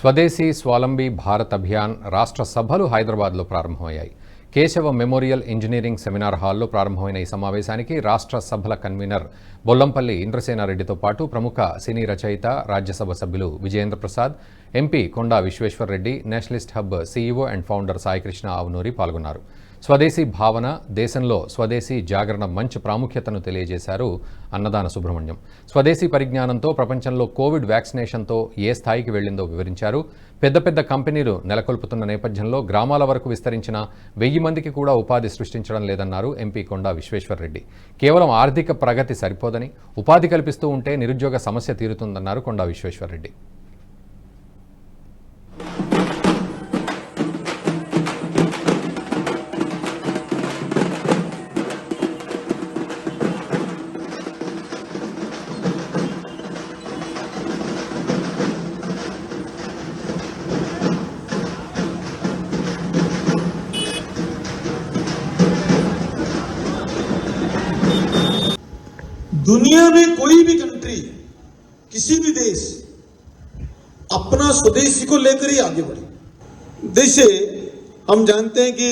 స్వదేశీ స్వావలంబీ భారత్ అభియాన్ రాష్ట్ర సభలు హైదరాబాద్లో ప్రారంభమయ్యాయి. కేశవ మెమోరియల్ ఇంజనీరింగ్ సెమినార్ హాల్లో ప్రారంభమైన ఈ సమావేశానికి రాష్ట్ర సభల కన్వీనర్ బొల్లంపల్లి ఇంద్రసేనారెడ్డితో పాటు ప్రముఖ సినీ రచయిత, రాజ్యసభ సభ్యులు Vijayendra Prasad, MP Konda Vishweshwar Reddy, Nationalist hub CEO and founder Saikrishna Avunuri పాల్గొన్నారు. స్వదేశీ భావన, దేశంలో స్వదేశీ జాగరణ మంచ్ ప్రాముఖ్యతను తెలియజేశారు అన్నదాన సుబ్రహ్మణ్యం. స్వదేశీ పరిజ్ఞానంతో ప్రపంచంలో కోవిడ్ వ్యాక్సినేషన్తో ఏ స్థాయికి వెళ్లిందో వివరించారు. పెద్ద పెద్ద కంపెనీలు నెలకొల్పుతున్న నేపథ్యంలో గ్రామాల వరకు విస్తరించిన 1000 మందికి కూడా ఉపాధి సృష్టించడం లేదన్నారు ఎంపీ కొండా విశ్వేశ్వర్రెడ్డి. కేవలం ఆర్థిక ప్రగతి సరిపోదని, ఉపాధి కల్పిస్తూ ఉంటే నిరుద్యోగ సమస్య తీరుతుందన్నారు కొండా విశ్వేశ్వర్రెడ్డి. दुनिया में कोई भी कंट्री, किसी भी देश अपना स्वदेशी को लेकर ही आगे बढ़े। जैसे हम जानते हैं कि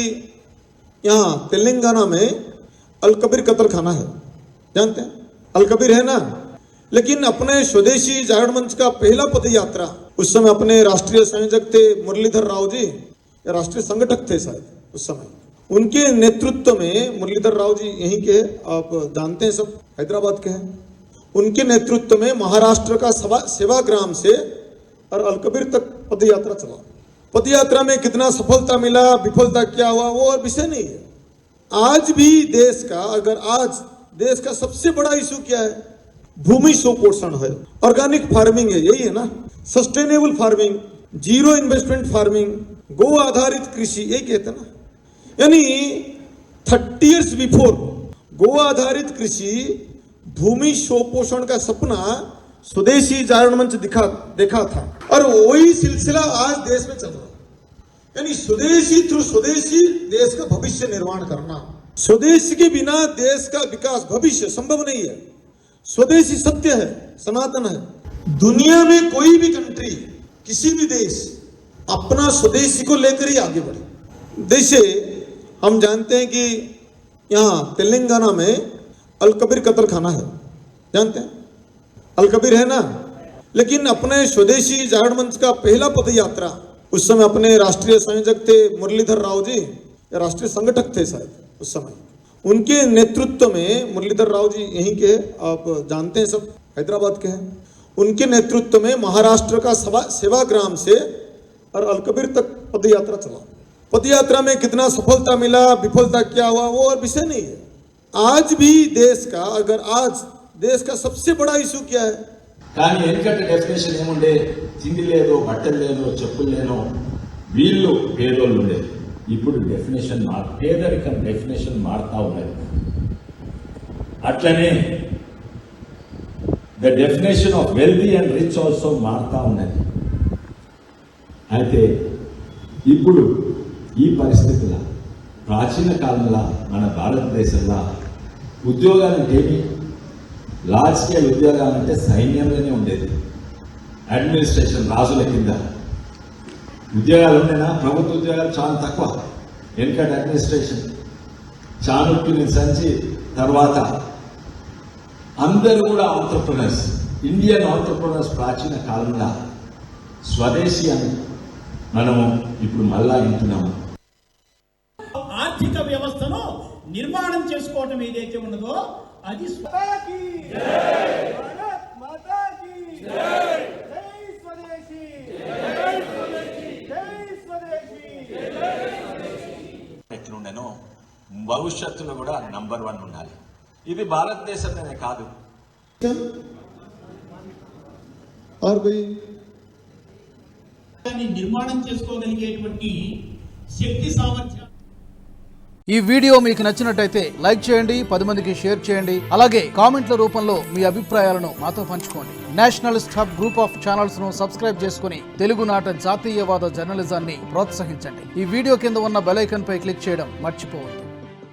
यहाँ तेलंगाना में अलकबीर कत्ल खाना है, जानते हैं अलकबीर है ना। लेकिन अपने स्वदेशी जागरण मंच का पहला पद यात्रा उस समय अपने राष्ट्रीय संयोजक थे मुरलीधर राव जी, या राष्ट्रीय संगठक थे शायद उस समय, उनके नेतृत्व में मुरलीधर राव जी यहीं के, आप जानते हैं सब, हैदराबाद के हैं। उनके नेतृत्व में महाराष्ट्र का सेवाग्राम से और अलकबीर तक पदयात्रा चला। पदयात्रा में कितना सफलता मिला, विफलता क्या हुआ, वो और विषय नहीं है। आज भी देश का, अगर आज देश का सबसे बड़ा इशू क्या है, भूमि सुपोषण है, ऑर्गेनिक फार्मिंग है, यही है ना, sustainable farming, zero investment farming, गो आधारित कृषि, यही कहते हैं ना। यानी 30 years बिफोर गो आधारित कृषि, भूमि सुपोषण का सपना स्वदेशी जागरण मंच देखा था, और वही सिलसिला आज देश में चल रहा है। यानी स्वदेशी थ्रू स्वदेशी देश का भविष्य निर्माण करना। स्वदेशी के बिना देश का विकास, भविष्य संभव नहीं है। स्वदेशी सत्य है, सनातन है। दुनिया में कोई भी कंट्री, किसी भी देश अपना स्वदेशी को लेकर ही आगे बढ़े। जैसे हम जानते हैं कि यहाँ तेलंगाना में अलकबीर कत्ल खाना है, जानते हैं अलकबीर है ना। लेकिन अपने स्वदेशी जागरण मंच का पहला पद यात्रा उस समय अपने राष्ट्रीय संयोजक थे मुरलीधर राव जी, या राष्ट्रीय संगठक थे शायद उस समय, उनके नेतृत्व में मुरलीधर राव जी यहीं के, आप जानते हैं सब, हैदराबाद के हैं। उनके नेतृत्व में महाराष्ट्र का सेवाग्राम से और अलकबीर तक पदयात्रा चला। पदयात्रा में कितना सफलता मिला, विफलता क्या हुआ, वो और विषय नहीं है। आज भी देश का, अगर आज देश का सबसे बड़ा इशू क्या है, కానీ ఎన్నికటి డెఫినేషన్ ఏముండే, తిండి లేదు, బట్టలు లేదు, చెప్పులు లేను, వీళ్ళు పేదోళ్ళు ఉండేది. ఇప్పుడు డెఫినేషన్ పేదరికం డెఫినేషన్ మారుతా ఉన్నది. అట్లనే the definition of wealthy and rich also మారుతా ఉన్నది. అయితే ఇప్పుడు ఈ పరిస్థితుల ప్రాచీన కాలంలో మన భారతదేశంలో ఉద్యోగాలంటే ఏమి, లార్జ్ స్కేల్ ఉద్యోగాలంటే సైన్యంలోనే ఉండేది. అడ్మినిస్ట్రేషన్, రాజుల కింద ఉద్యోగాలు ఉండేనా, ప్రభుత్వ ఉద్యోగాలు చాలా తక్కువ. వెనుకటి అడ్మినిస్ట్రేషన్, చాణుక్యుని సంచి తర్వాత అందరూ కూడా ఆంట్రప్రనర్స్, ఇండియన్ ఆంట్రప్రనర్స్ ప్రాచీన కాలంలో స్వదేశీ అని మనము ఇప్పుడు మళ్ళా వింటున్నాము. ఆర్థిక వ్యవస్థను నిర్మాణం చేసుకోవటం ఏదైతే ఉన్నదో అది ఎట్లుండెనో భవిష్యత్తులో కూడా నంబర్ 1 ఉండాలి. ఇది భారతదేశంలోనే కాదు. నిర్మాణం చేసుకోగలిగేటువంటి శక్తి సామర్థ్యం. ఈ వీడియో మీకు నచ్చినట్టయితే లైక్ చేయండి, 10 మందికి షేర్ చేయండి. అలాగే కామెంట్ల రూపంలో మీ అభిప్రాయాలను మాతో పంచుకోండి. Nationalist hub group of channels ను సబ్స్క్రైబ్ చేసుకుని తెలుగునాట జాతీయవాద జర్నలిజాన్ని ప్రోత్సహించండి. ఈ వీడియో కింద ఉన్న బెల్ ఐకాన్ పై క్లిక్ చేయడం మర్చిపోవద్దు.